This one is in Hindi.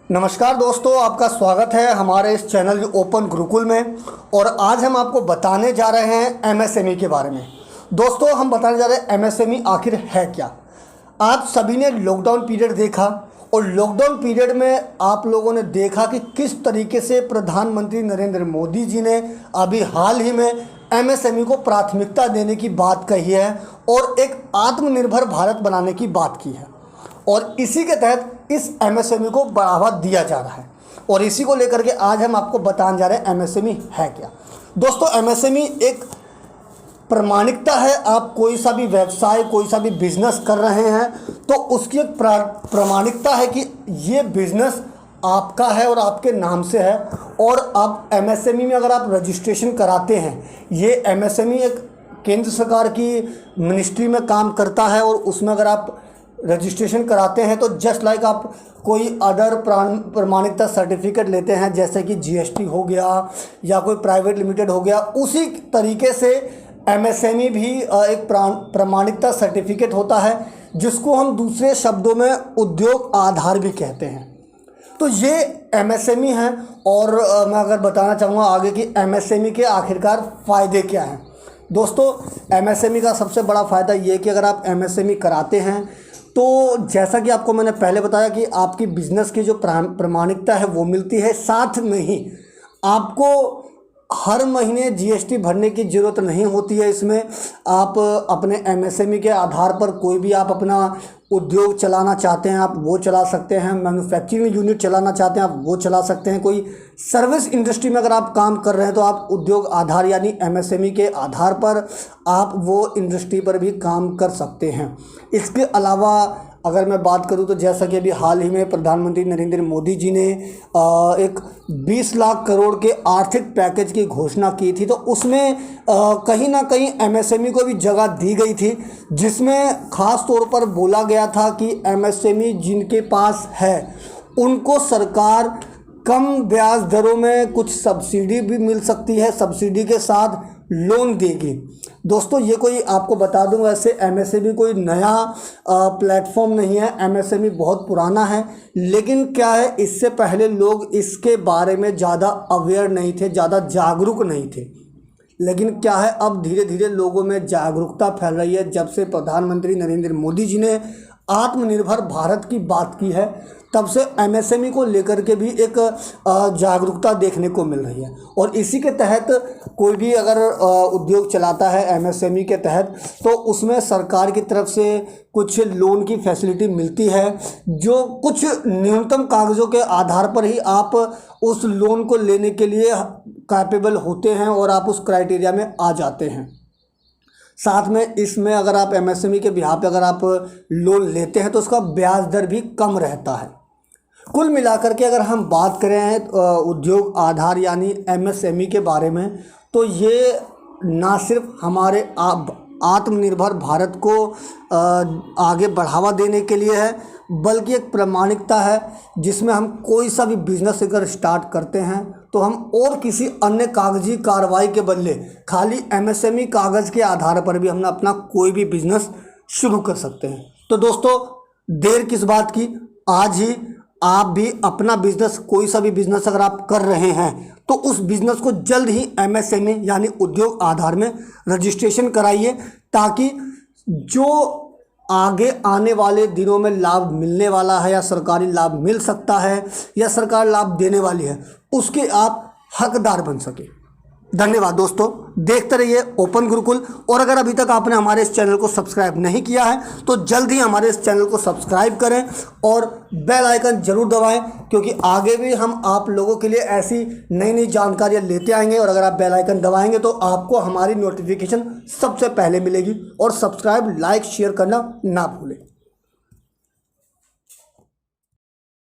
नमस्कार दोस्तों, आपका स्वागत है हमारे इस चैनल ओपन गुरुकुल में। और आज हम आपको बताने जा रहे हैं एमएसएमई के बारे में। दोस्तों, हम बताने जा रहे हैं एमएसएमई आखिर है क्या। आप सभी ने लॉकडाउन पीरियड देखा और लॉकडाउन पीरियड में आप लोगों ने देखा कि किस तरीके से प्रधानमंत्री नरेंद्र मोदी जी ने अभी हाल ही में एमएसएमई को प्राथमिकता देने की बात कही है और एक आत्मनिर्भर भारत बनाने की बात की है। और इसी के तहत इस एमएसएमई को बढ़ावा दिया जा रहा है और इसी को लेकर के आज हम आपको बताने जा रहे हैं एमएसएमई है क्या। दोस्तों, एमएसएमई एक प्रमाणिकता है। आप कोई सा भी व्यवसाय, कोई सा भी बिजनेस कर रहे हैं तो उसकी एक प्रमाणिकता है कि ये बिजनेस आपका है और आपके नाम से है। और आप एमएसएमई में अगर आप रजिस्ट्रेशन कराते हैं, ये एमएसएमई एक केंद्र सरकार की मिनिस्ट्री में काम करता है और उसमें अगर आप रजिस्ट्रेशन कराते हैं तो जस्ट लाइक आप कोई अदर प्रमाणिकता सर्टिफिकेट लेते हैं, जैसे कि जीएसटी हो गया या कोई प्राइवेट लिमिटेड हो गया, उसी तरीके से एमएसएमई भी एक प्रमाणिकता सर्टिफिकेट होता है, जिसको हम दूसरे शब्दों में उद्योग आधार भी कहते हैं। तो ये एमएसएमई है। और मैं अगर बताना चाहूँगा आगे कि एमएसएमई के आखिरकार फ़ायदे क्या हैं। दोस्तों, एमएसएमई का सबसे बड़ा फ़ायदा ये है कि अगर आप एमएसएमई कराते हैं तो जैसा कि आपको मैंने पहले बताया कि आपकी बिज़नेस की जो प्रमाणिकता है वो मिलती है। साथ में ही आपको हर महीने जीएसटी भरने की ज़रूरत नहीं होती है। इसमें आप अपने एमएसएमई के आधार पर कोई भी आप अपना उद्योग चलाना चाहते हैं आप वो चला सकते हैं। मैन्युफैक्चरिंग यूनिट चलाना चाहते हैं आप वो चला सकते हैं। कोई सर्विस इंडस्ट्री में अगर आप काम कर रहे हैं तो आप उद्योग आधार यानी एमएसएमई के आधार पर आप वो इंडस्ट्री पर भी काम कर सकते हैं। इसके अलावा अगर मैं बात करूं तो जैसा कि अभी हाल ही में प्रधानमंत्री नरेंद्र मोदी जी ने एक 20 लाख करोड़ के आर्थिक पैकेज की घोषणा की थी, तो उसमें कहीं ना कहीं एमएसएमई को भी जगह दी गई थी, जिसमें ख़ास तौर पर बोला गया था कि एमएसएमई जिनके पास है उनको सरकार कम ब्याज दरों में कुछ सब्सिडी भी मिल सकती है, सब्सिडी के साथ लोन देगी। दोस्तों, ये कोई आपको बता दूं, वैसे एमएसएमई कोई नया प्लेटफॉर्म नहीं है, एमएसएमई बहुत पुराना है। लेकिन क्या है, इससे पहले लोग इसके बारे में ज़्यादा अवेयर नहीं थे, ज़्यादा जागरूक नहीं थे। लेकिन क्या है, अब धीरे धीरे लोगों में जागरूकता फैल रही है। जब से प्रधानमंत्री नरेंद्र मोदी जी ने आत्मनिर्भर भारत की बात की है, तब से एमएसएमई को लेकर के भी एक जागरूकता देखने को मिल रही है। और इसी के तहत कोई भी अगर उद्योग चलाता है एमएसएमई के तहत, तो उसमें सरकार की तरफ से कुछ लोन की फैसिलिटी मिलती है, जो कुछ न्यूनतम कागज़ों के आधार पर ही आप उस लोन को लेने के लिए कैपेबल होते हैं और आप उस क्राइटेरिया में आ जाते हैं। साथ में इसमें अगर आप एमएसएमई के बिहाफ पे अगर आप लोन लेते हैं तो उसका ब्याज दर भी कम रहता है। कुल मिलाकर के अगर हम बात करें उद्योग आधार यानी एमएसएमई के बारे में, तो ये ना सिर्फ हमारे आत्मनिर्भर भारत को आगे बढ़ावा देने के लिए है, बल्कि एक प्रमाणिकता है जिसमें हम कोई सा भी बिजनेस अगर स्टार्ट करते हैं तो हम और किसी अन्य कागजी कार्रवाई के बदले खाली एमएसएमई कागज़ के आधार पर भी हम अपना कोई भी बिजनेस शुरू कर सकते हैं। तो दोस्तों, देर किस बात की, आज ही आप भी अपना बिजनेस, कोई सा भी बिजनेस अगर आप कर रहे हैं तो उस बिजनेस को जल्द ही एमएसएमई यानी उद्योग आधार में रजिस्ट्रेशन कराइए, ताकि जो आगे आने वाले दिनों में लाभ मिलने वाला है या सरकारी लाभ मिल सकता है या सरकार लाभ देने वाली है, उसके आप हकदार बन सके। धन्यवाद दोस्तों, देखते रहिए ओपन गुरुकुल। और अगर अभी तक आपने हमारे इस चैनल को सब्सक्राइब नहीं किया है तो जल्द ही हमारे इस चैनल को सब्सक्राइब करें और बेल आइकन जरूर दबाएं, क्योंकि आगे भी हम आप लोगों के लिए ऐसी नई नई जानकारियां लेते आएंगे। और अगर आप बेल आइकन दबाएंगे तो आपको हमारी नोटिफिकेशन सबसे पहले मिलेगी। और सब्सक्राइब, लाइक, शेयर करना ना भूलें।